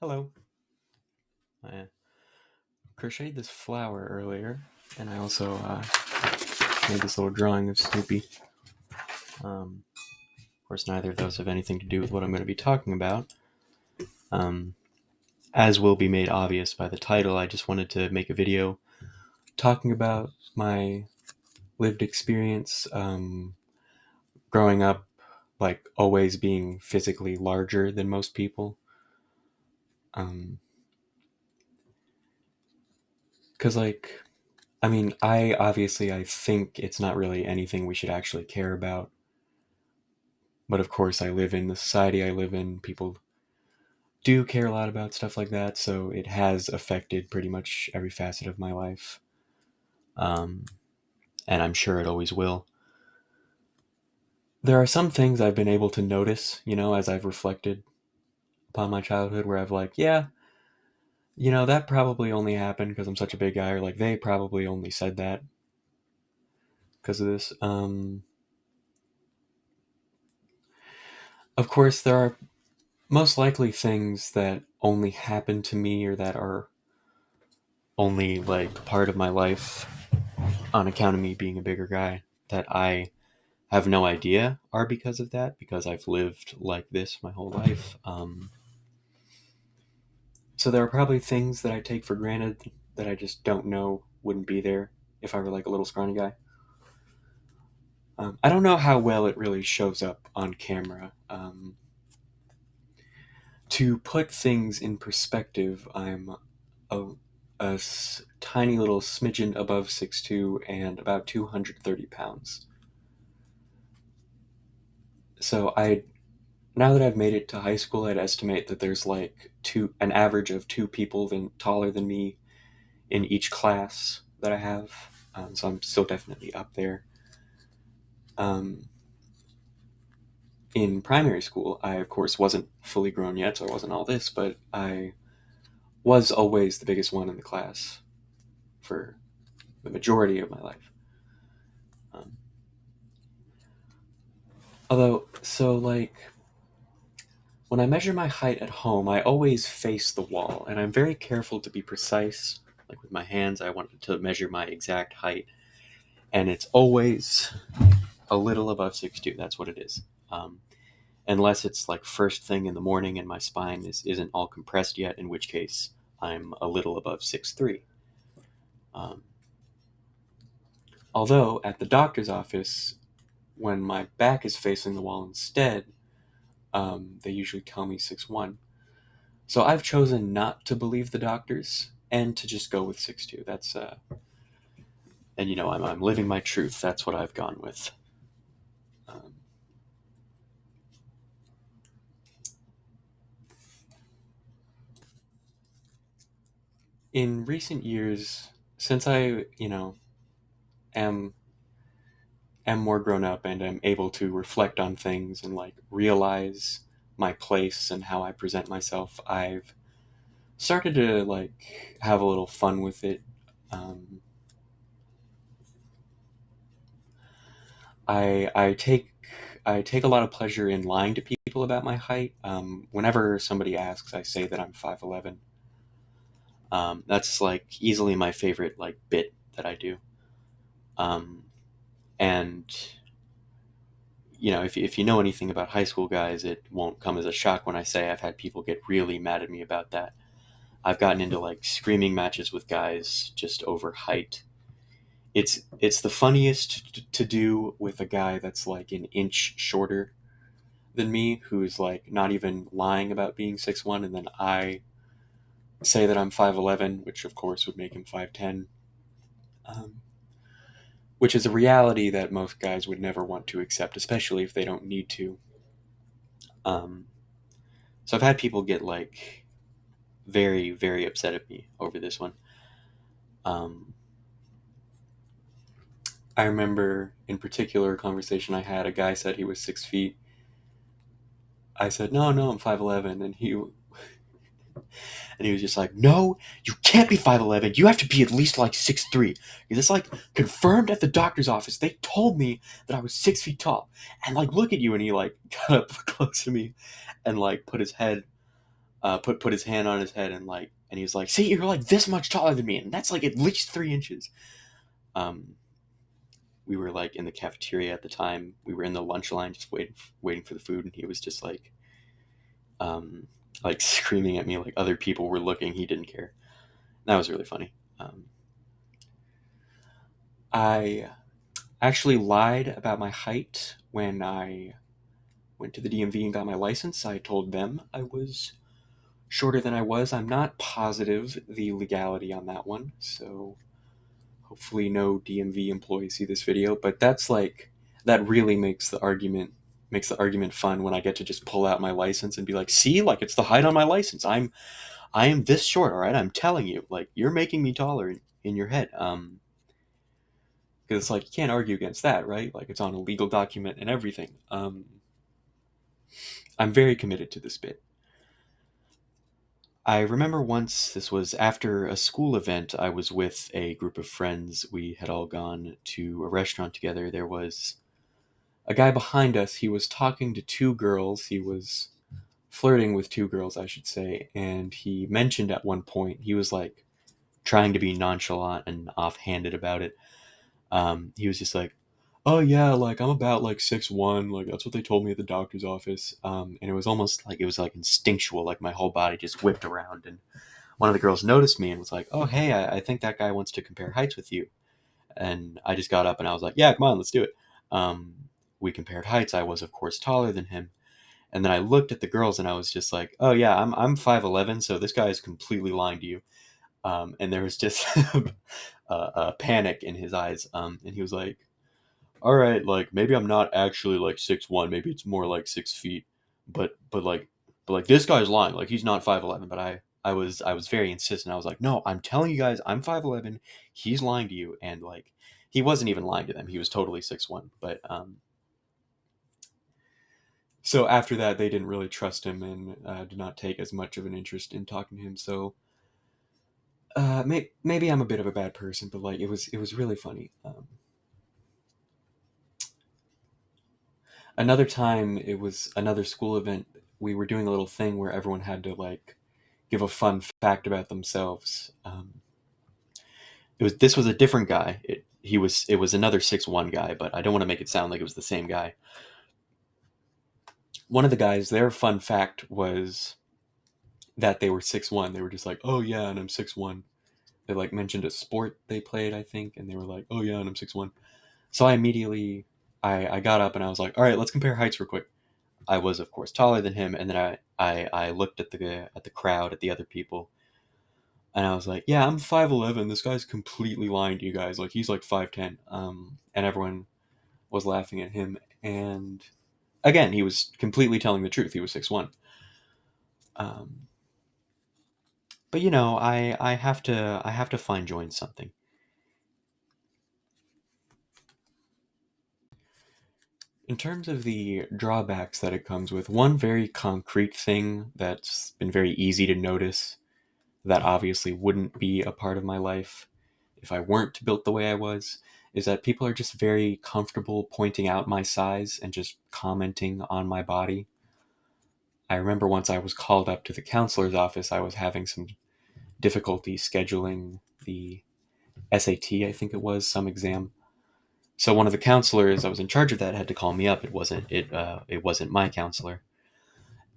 Hello. I crocheted this flower earlier, and I also made this little drawing of Snoopy. Of course, neither of those have anything to do with what I'm going to be talking about. Um, as will be made obvious by the title, I just wanted to make a video talking about my lived experience growing up, like always being physically larger than most people. Because, I think it's not really anything we should actually care about. But of course, I live in the society I live in. People do care a lot about stuff like that, so it has affected pretty much every facet of my life. Um, and I'm sure it always will. There are some things I've been able to notice, as I've reflected upon my childhood where I've like, yeah, that probably only happened because I'm such a big guy, or like they probably only said that because of this. Of course, there are most likely things that only happen to me or that are only like part of my life on account of me being a bigger guy that I have no idea are because of that, because I've lived like this my whole life. So there are probably things that I take for granted that I just don't know wouldn't be there if I were like a little scrawny guy. I don't know how well it really shows up on camera. To put things in perspective, I'm a, tiny little smidgen above 6'2" and about 230 pounds. So now that I've made it to high school, I'd estimate that there's like an average of two people taller than me in each class that I have. So I'm still definitely up there. Um, in primary school, I of course wasn't fully grown yet, so I wasn't all this, but I was always the biggest one in the class for the majority of my life. Um, so when I measure my height at home, I always face the wall, and I'm very careful to be precise. Like with my hands, I want to measure my exact height, and it's always a little above 6'2". That's what it is. Unless it's like first thing in the morning and my spine isn't all compressed yet, in which case I'm a little above 6'3". Um, Although at the doctor's office, when my back is facing the wall instead, they usually tell me 6'1". So I've chosen not to believe the doctors and to just go with 6'2". And I'm living my truth. That's what I've gone with. Um, in recent years, since I, am am more grown up and am able to reflect on things and like realize my place and how I present myself, I've started to like have a little fun with it. Um, I take a lot of pleasure in lying to people about my height. Whenever somebody asks, I say that I'm 5'11". That's like easily my favorite like bit that I do. Um, and if you know anything about high school guys, it won't come as a shock when I say I've had people get really mad at me about that. I've gotten into like screaming matches with guys just over height. It's the funniest to do with a guy that's like an inch shorter than me, who's like not even lying about being 6'1", and then I say that I'm 5'11", which of course would make him 5'10", um, which is a reality that most guys would never want to accept, especially if they don't need to. Um, so I've had people get like very, very upset at me over this one. Um, I remember in particular a conversation I had. A guy said he was 6 feet. I said, no, no, I'm 5'11", and he was just like, no, you can't be 5'11". You have to be at least like 6'3". It's like confirmed at the doctor's office. They told me that I was 6 feet tall. And like, look at you. And he like got up close to me and like put his head put his hand on his head and he was like, "See, you're like this much taller than me, and that's like at least 3 inches." Um, we were like in the cafeteria at the time. We were in the lunch line, just waiting for the food, and he was just um, like screaming at me like other people were looking. He didn't care. That was really funny. I actually lied about my height when I went to the DMV and got my license. I told them I was shorter than I was. I'm not positive the legality on that one, so hopefully no DMV employees see this video. But that's like that really makes the argument fun when I get to just pull out my license and be like, see, like it's the height on my license. I am this short, all right? I'm telling you, like you're making me taller in your head. Because it's like you can't argue against that, right? Like it's on a legal document and everything. I'm very committed to this bit. I remember once, this was after a school event, I was with a group of friends. We had all gone to a restaurant together. There was a guy behind us. He was talking to two girls. He was flirting with two girls, I should say. And he mentioned at one point, he was like trying to be nonchalant and offhanded about it. He was just like, "Oh yeah, like I'm about like 6'1", like that's what they told me at the doctor's office." And it was almost like it was like instinctual, like my whole body just whipped around. And one of the girls noticed me and was like, "Oh hey, I think that guy wants to compare heights with you." And I just got up and I was like, "Yeah, come on, let's do it." Um, we compared heights. I was of course taller than him. And then I looked at the girls and I was just like, "Oh yeah, I'm 5'11", so this guy is completely lying to you." And there was just a panic in his eyes. And he was like, "All right, like maybe I'm not actually like 6'1", maybe it's more like 6 feet, but like this guy's lying, like he's not 5'11". But I was very insistent. I was like, "No, I'm telling you guys, I'm 5'11". He's lying to you." And like he wasn't even lying to them. He was totally 6'1". But so after that, they didn't really trust him and did not take as much of an interest in talking to him. So maybe I'm a bit of a bad person, but like it was really funny. Another time, it was another school event. We were doing a little thing where everyone had to like give a fun fact about themselves. This was a different guy. It was another 6'1" guy, but I don't want to make it sound like it was the same guy. One of the guys, their fun fact was that they were 6'1". They were just like, "Oh yeah, and I'm 6'1". They like mentioned a sport they played, I think, and they were like, "Oh yeah, and I'm 6'1". So I immediately I got up and I was like, "All right, let's compare heights real quick." I was of course taller than him, and then I looked at the crowd, at the other people, and I was like, "Yeah, I'm 5'11". This guy's completely lying to you guys. Like he's like 5'10". And everyone was laughing at him. And again, he was completely telling the truth. He was 6'1". Um, but I have to find joy in something. In terms of the drawbacks that it comes with, one very concrete thing that's been very easy to notice that obviously wouldn't be a part of my life if I weren't built the way I was, is that people are just very comfortable pointing out my size and just commenting on my body. I remember once I was called up to the counselor's office, I was having some difficulty scheduling the SAT, I think it was, some exam. So one of the counselors I was in charge of that had to call me up. It wasn't my counselor.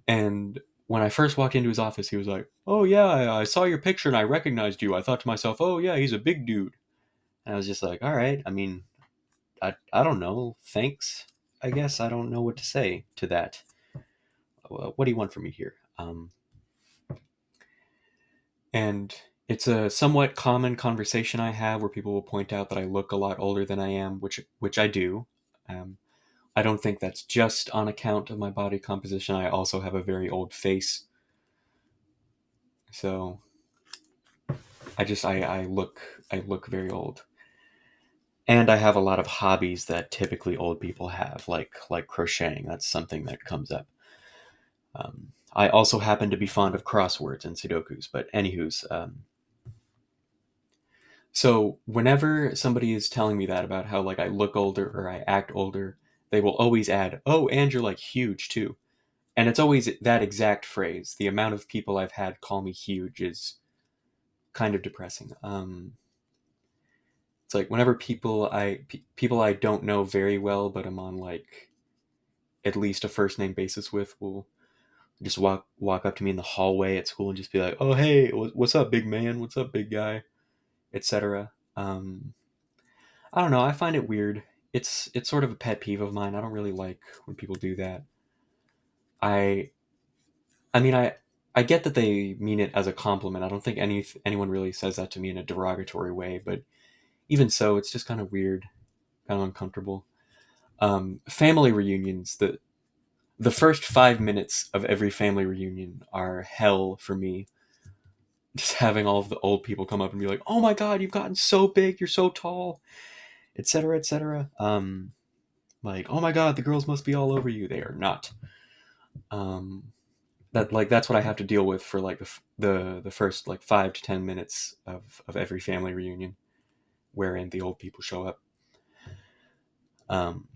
And when I first walked into his office, he was like, "Oh yeah, I saw your picture and I recognized you. I thought to myself, oh yeah, he's a big dude." And I was just like, "All right. I mean, I don't know. Thanks. I guess I don't know what to say to that. What do you want from me here?" And it's a somewhat common conversation I have where people will point out that I look a lot older than I am, which I do. Um, I don't think that's just on account of my body composition. I also have a very old face, so I look very old. And I have a lot of hobbies that typically old people have, like crocheting. That's something that comes up. I also happen to be fond of crosswords and Sudokus, but anywho's. So whenever somebody is telling me that about how like I look older or I act older, they will always add, "Oh, and you're like huge too." And it's always that exact phrase. The amount of people I've had call me huge is kind of depressing. It's like whenever people I don't know very well, but I'm on like at least a first name basis with, will just walk up to me in the hallway at school and just be like, "Oh hey, what's up, big man? What's up, big guy?" etc. I don't know. I find it weird. It's sort of a pet peeve of mine. I don't really like when people do that. I I mean I get that they mean it as a compliment. I don't think anyone really says that to me in a derogatory way, but even so, it's just kind of weird, kind of uncomfortable. Family reunions. The first 5 minutes of every family reunion are hell for me. Just having all of the old people come up and be like, "Oh my god, you've gotten so big. You're so tall," etc., etc. Like, "Oh my god, the girls must be all over you." They are not. Um, that's what I have to deal with for like the first like 5 to 10 minutes of every family reunion, wherein the old people show up. Um,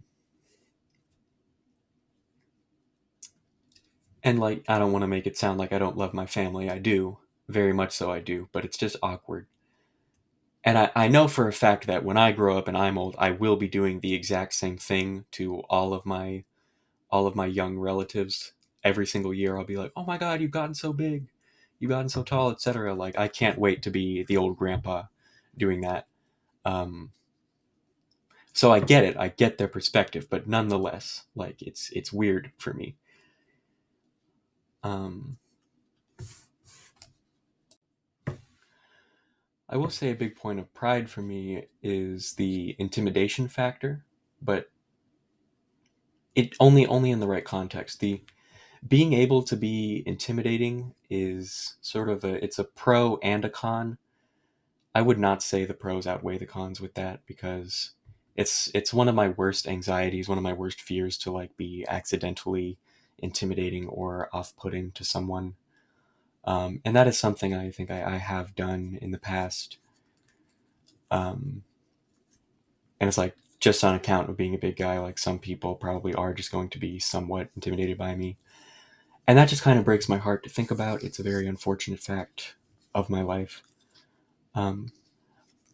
and like, I don't want to make it sound like I don't love my family. I do, very much so. I do, but it's just awkward. And I know for a fact that when I grow up and I'm old, I will be doing the exact same thing to all of my young relatives. Every single year I'll be like, "Oh my god, you've gotten so big. You've gotten so tall," etc. Like, I can't wait to be the old grandpa doing that. Um, so I get it. I get their perspective, but nonetheless, like, it's weird for me. Um, I will say a big point of pride for me is the intimidation factor, but it only in the right context. The being able to be intimidating is sort of it's a pro and a con. I would not say the pros outweigh the cons with that, because it's one of my worst anxieties, one of my worst fears, to like be accidentally intimidating or off-putting to someone. And that is something I think I have done in the past. Um, and it's like, just on account of being a big guy, like, some people probably are just going to be somewhat intimidated by me. And that just kind of breaks my heart to think about. It's a very unfortunate fact of my life. Um,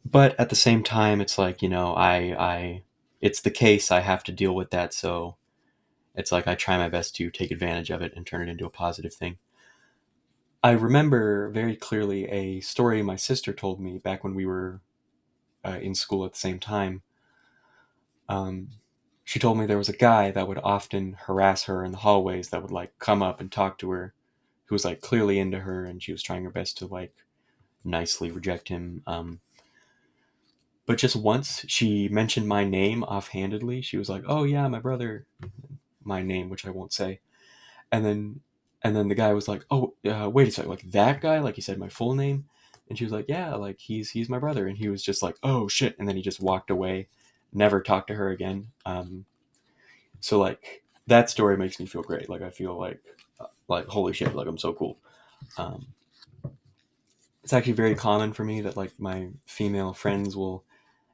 but at the same time, it's like, it's the case. I have to deal with that. So it's like I try my best to take advantage of it and turn it into a positive thing. I remember very clearly a story my sister told me back when we were in school at the same time. Um, she told me there was a guy that would often harass her in the hallways, that would like come up and talk to her, who was like clearly into her, and she was trying her best to like nicely reject him. But just once she mentioned my name offhandedly. She was like, "Oh yeah, my brother," my name, which I won't say. And then the guy was like, "Oh, wait a second, like that guy?" Like, he said my full name, and she was like, "Yeah, like he's my brother." And he was just like, "Oh shit!" And then he just walked away, never talked to her again. So like, that story makes me feel great. Like, I feel like holy shit, like I'm so cool. Um, it's actually very common for me that like my female friends will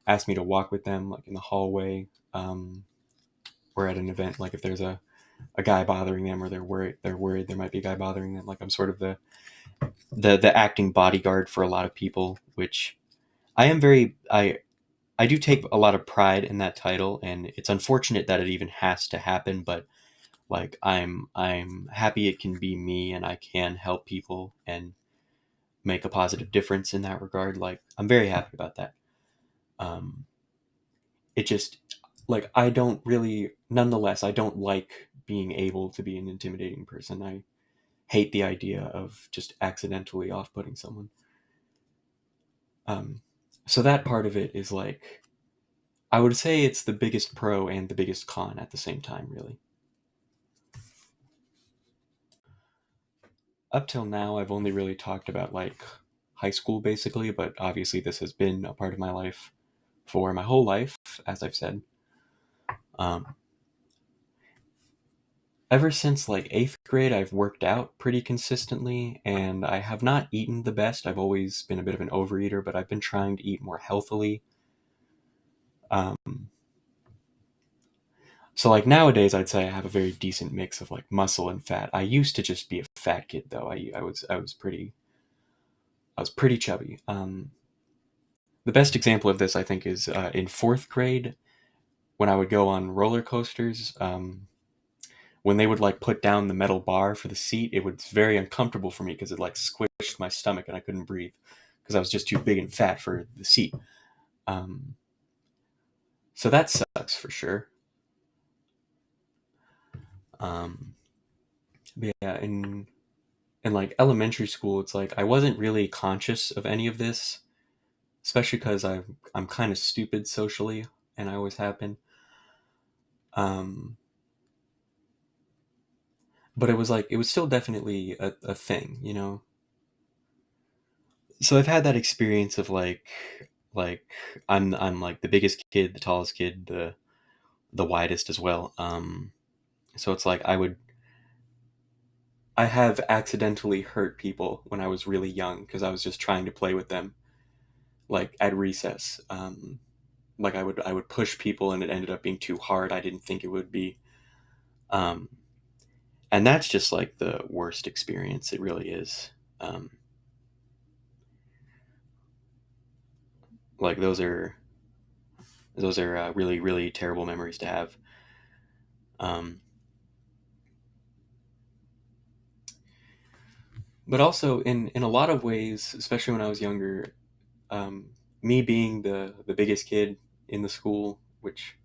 ask me to walk with them like in the hallway, um, or at an event. Like, if there's a guy bothering them, or they're worried there might be a guy bothering them. Like, I'm sort of the acting bodyguard for a lot of people, which I am very I do take a lot of pride in that title, and it's unfortunate that it even has to happen, but like, I'm happy it can be me, and I can help people and make a positive difference in that regard. Like, I'm very happy about that. Um, it just, like, I don't really, nonetheless, I don't like being able to be an intimidating person. I hate the idea of just accidentally off-putting someone. Um, so that part of it is like, I would say it's the biggest pro and the biggest con at the same time, really. Up till now, I've only really talked about like high school basically, but obviously this has been a part of my life for my whole life, as I've said. Um, Ever since like eighth grade, I've worked out pretty consistently, and I have not eaten the best. I've always been a bit of an overeater, but I've been trying to eat more healthily. Um, So like nowadays, I'd say I have a very decent mix of like muscle and fat. I used to just be a fat kid though. I was pretty chubby. The best example of this I think is in fourth grade when I would go on roller coasters. When they would like put down the metal bar for the seat, it was very uncomfortable for me because it like squished my stomach and I couldn't breathe because I was just too big and fat for the seat. Um, so that sucks for sure. Um, but yeah, in like elementary school, it's like I wasn't really conscious of any of this, especially because I'm kind of stupid socially, and I always have been. Um, but it was like it was still definitely a thing, you know. So I've had that experience of like I'm like the biggest kid, the tallest kid, the widest as well. So it's like I have accidentally hurt people when I was really young because I was just trying to play with them, like at recess. Like I would push people and it ended up being too hard. I didn't think it would be. Um, and that's just like the worst experience. It really is. Um, like those are really really terrible memories to have. Um, but also in a lot of ways, especially when I was younger, um, me being the biggest kid in the school, which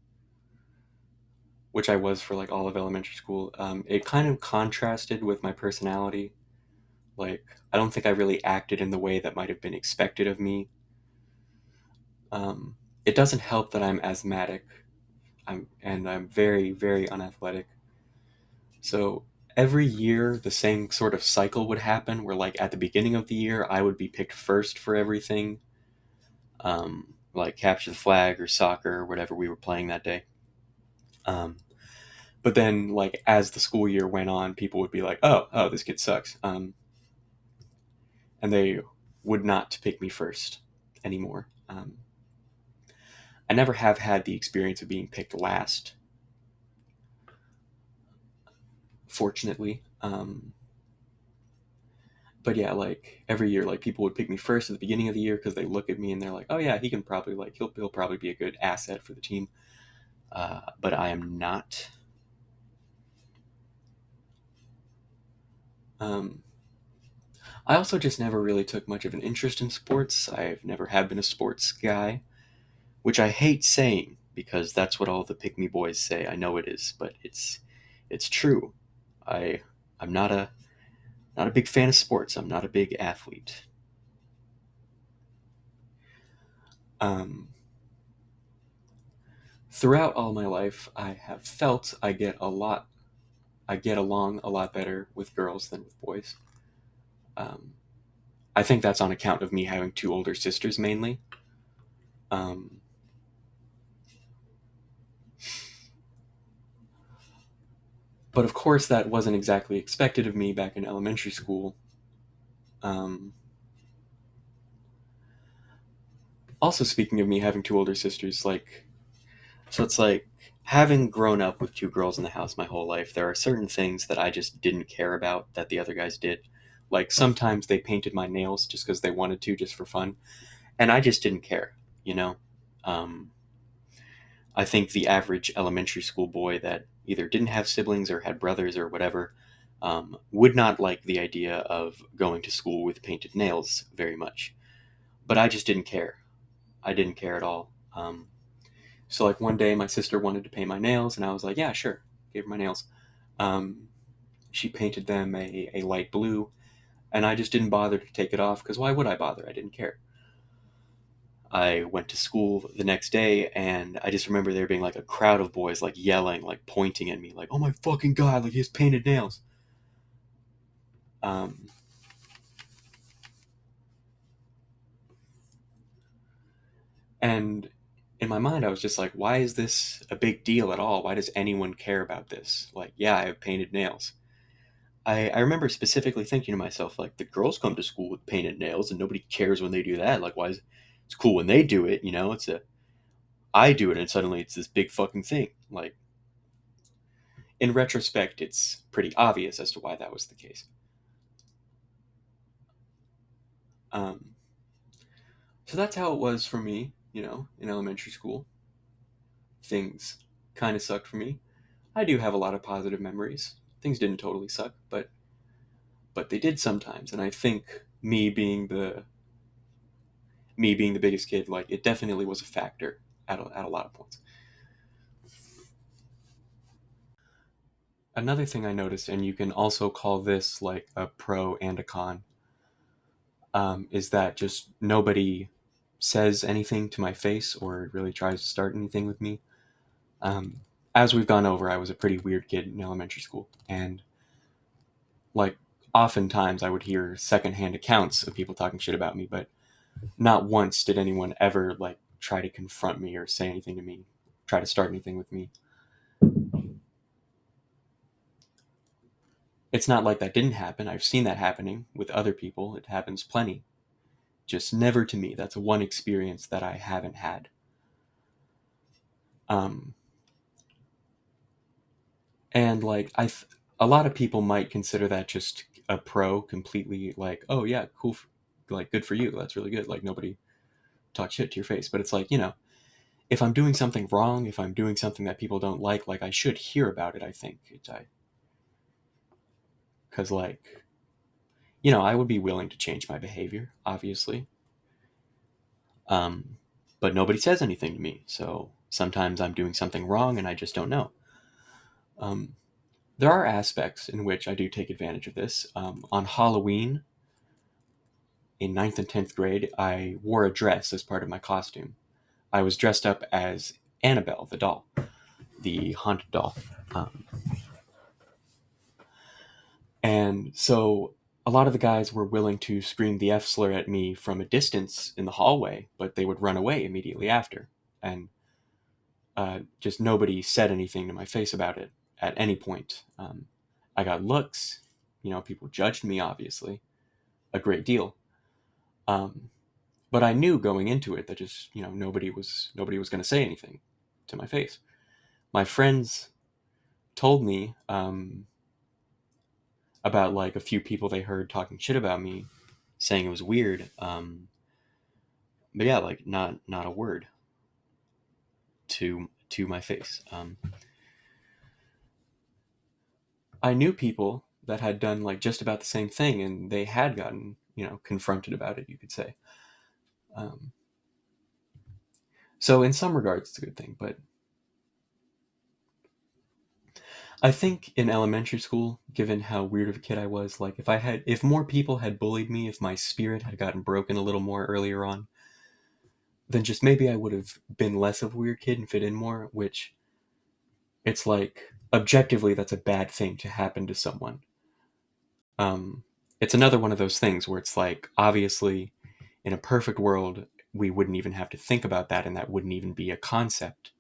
I was for like all of elementary school, it kind of contrasted with my personality. Like I don't think I really acted in the way that might have been expected of me. It doesn't help that I'm asthmatic. I'm very very unathletic. So every year the same sort of cycle would happen where like at the beginning of the year I would be picked first for everything, like capture the flag or soccer or whatever we were playing that day. Um, but then like as the school year went on, people would be like, oh, this kid sucks, and they would not pick me first anymore. I never have had the experience of being picked last, fortunately. But yeah, like every year, like people would pick me first at the beginning of the year because they look at me and they're like, oh yeah, he can probably like he'll probably be a good asset for the team. But I am not. Um, I also just never really took much of an interest in sports. I've never have been a sports guy, which I hate saying because that's what all the pick me boys say. I know it is, but it's true. I I'm not a big fan of sports. I'm not a big athlete. Um, Throughout all my life, I have felt I get along a lot better with girls than with boys. Um, I think that's on account of me having two older sisters mainly. Um, but of course, that wasn't exactly expected of me back in elementary school. Um, Also, speaking of me having two older sisters, like, so it's like having grown up with two girls in the house my whole life, there are certain things that I just didn't care about that the other guys did. Like, sometimes they painted my nails just because they wanted to, just for fun, and I just didn't care, you know? Um, I think the average elementary school boy that either didn't have siblings or had brothers or whatever would not like the idea of going to school with painted nails very much. But I just didn't care. I didn't care at all. So like one day my sister wanted to paint my nails and I was like, yeah, sure. Gave her my nails. Um, she painted them a light blue and I just didn't bother to take it off because why would I bother? I didn't care. I went to school the next day and I just remember there being like a crowd of boys like yelling, like pointing at me, like, oh my fucking god, like he has painted nails. Um, and in my mind, I was just like, why is this a big deal at all? Why does anyone care about this? Like, yeah, I have painted nails. I remember specifically thinking to myself, like, the girls come to school with painted nails and nobody cares when they do that. Like, why is it's cool when they do it, you know? I do it and suddenly it's this big fucking thing. Like, in retrospect, it's pretty obvious as to why that was the case. Um, so that's how it was for me, in elementary school. Things kind of sucked for me. I do have a lot of positive memories. Things didn't totally suck, but they did sometimes, and I think me being the biggest kid, like it definitely was a factor at a lot of points. Another thing I noticed, and you can also call this like a pro and a con, is that just nobody says anything to my face or really tries to start anything with me. Um, as we've gone over, I was a pretty weird kid in elementary school, and like oftentimes I would hear secondhand accounts of people talking shit about me, but not once did anyone ever like try to confront me or say anything to me, try to start anything with me. It's not like that didn't happen. I've seen that happening with other people. It happens plenty. Just never to me. That's one experience that I haven't had. Um, and like a lot of people might consider that just a pro, completely like, oh yeah, cool, like good for you. That's really good. Like nobody talk shit to your face. But it's like, if I'm doing something wrong, if I'm doing something that people don't like I should hear about it. I think because like I would be willing to change my behavior, obviously. Um, but nobody says anything to me. So sometimes I'm doing something wrong and I just don't know. Um, there are aspects in which I do take advantage of this. On Halloween in ninth and 10th grade, I wore a dress as part of my costume. I was dressed up as Annabelle, the doll, the haunted doll. Um, and so a lot of the guys were willing to scream the F slur at me from a distance in the hallway, but they would run away immediately after. And just nobody said anything to my face about it at any point. I got looks, people judged me, obviously, a great deal. Um, but I knew going into it that just nobody was going to say anything to my face. My friends told me about like a few people they heard talking shit about me, saying it was weird. But yeah, like not a word to my face. I knew people that had done like just about the same thing, and they had gotten confronted about it. You could say. Um, so in some regards, it's a good thing. But I think in elementary school, given how weird of a kid I was, like if more people had bullied me, if my spirit had gotten broken a little more earlier on, then just maybe I would have been less of a weird kid and fit in more. Which it's like objectively, that's a bad thing to happen to someone. Um, it's another one of those things where it's like obviously in a perfect world, we wouldn't even have to think about that, and that wouldn't even be a concept.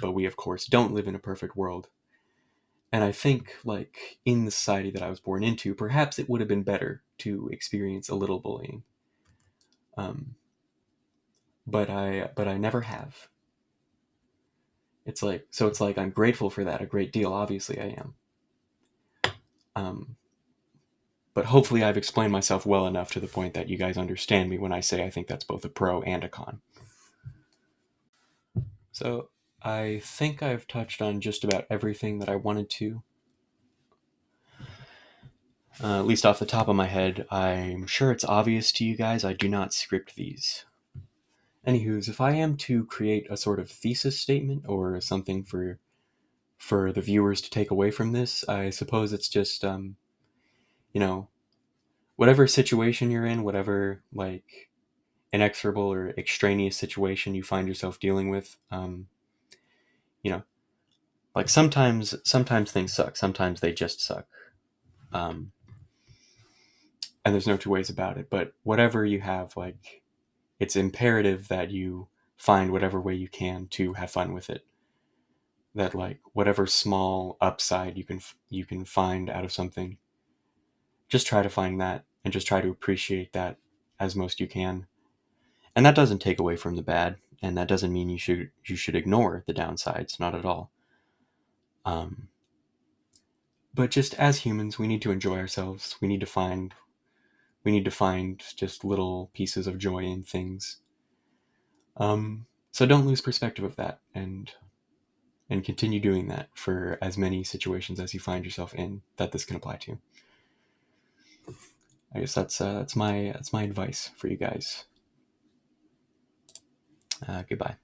But we, of course, don't live in a perfect world. And I think, like, in the society that I was born into, perhaps it would have been better to experience a little bullying. Um, but I never have. It's like I'm grateful for that a great deal. Obviously, I am. Um, but hopefully, I've explained myself well enough to the point that you guys understand me when I say I think that's both a pro and a con. So I think I've touched on just about everything that I wanted to. At least off the top of my head, I'm sure it's obvious to you guys I do not script these. Anywho's, if I am to create a sort of thesis statement or something for the viewers to take away from this, I suppose it's just you know, whatever situation you're in, whatever like inexorable or extraneous situation you find yourself dealing with, you know, like sometimes things suck, sometimes they just suck. Um, and there's no two ways about it. But whatever you have, like, it's imperative that you find whatever way you can to have fun with it. That like whatever small upside you can find out of something, just try to find that and just try to appreciate that as most you can. And that doesn't take away from the bad, and that doesn't mean you should ignore the downsides, not at all. Um, but just as humans, we need to enjoy ourselves. We need to find just little pieces of joy in things. So don't lose perspective of that, and continue doing that for as many situations as you find yourself in that this can apply to. I guess that's my advice for you guys. Goodbye.